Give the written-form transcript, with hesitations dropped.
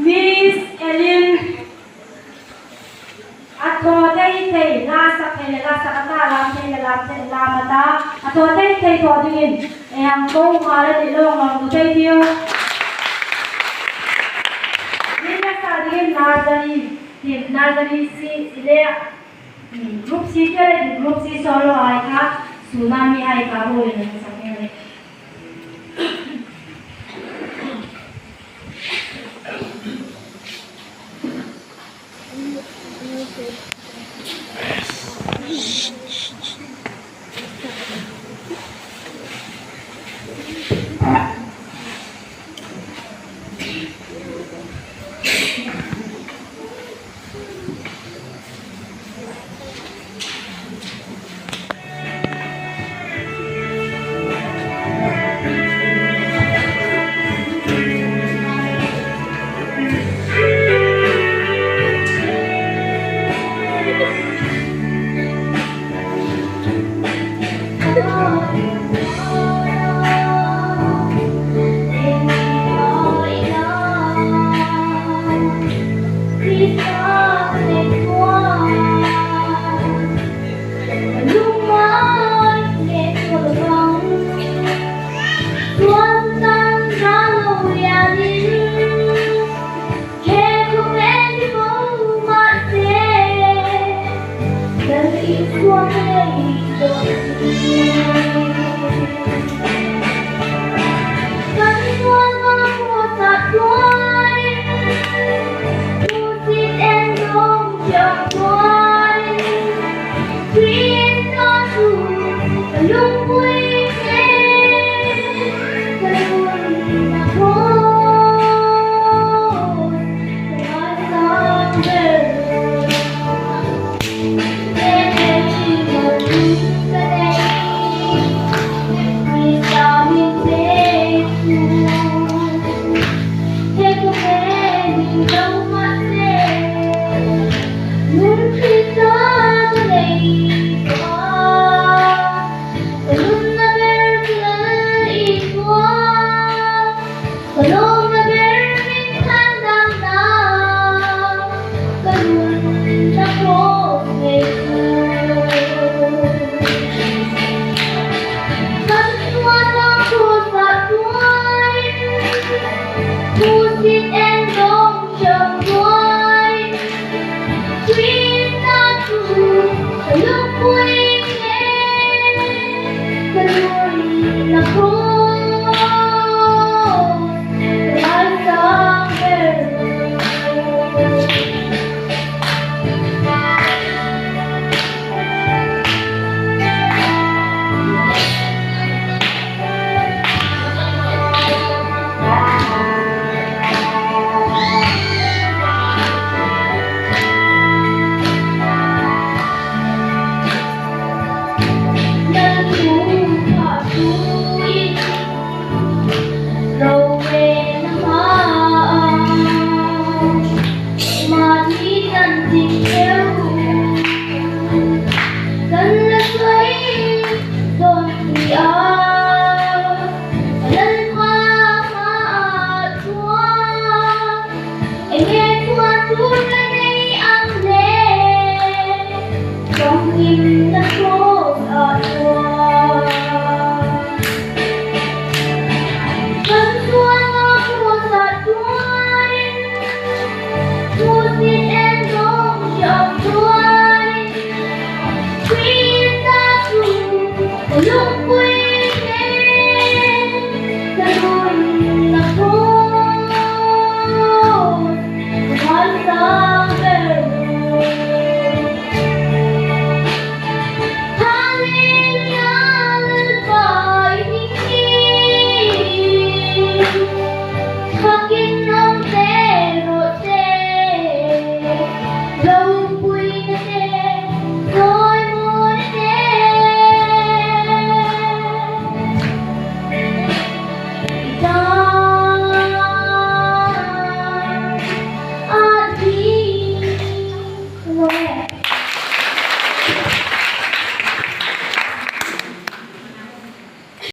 Miss Elyn athodai thei la sak thei la sak ta lam thei la mata athodai thei thodingin ehang ko mara di long long tu thei dio nina sa digin nazari si ile group C ke group C solo ai kha tsunami ai ka bo ni sa ke le Who's it?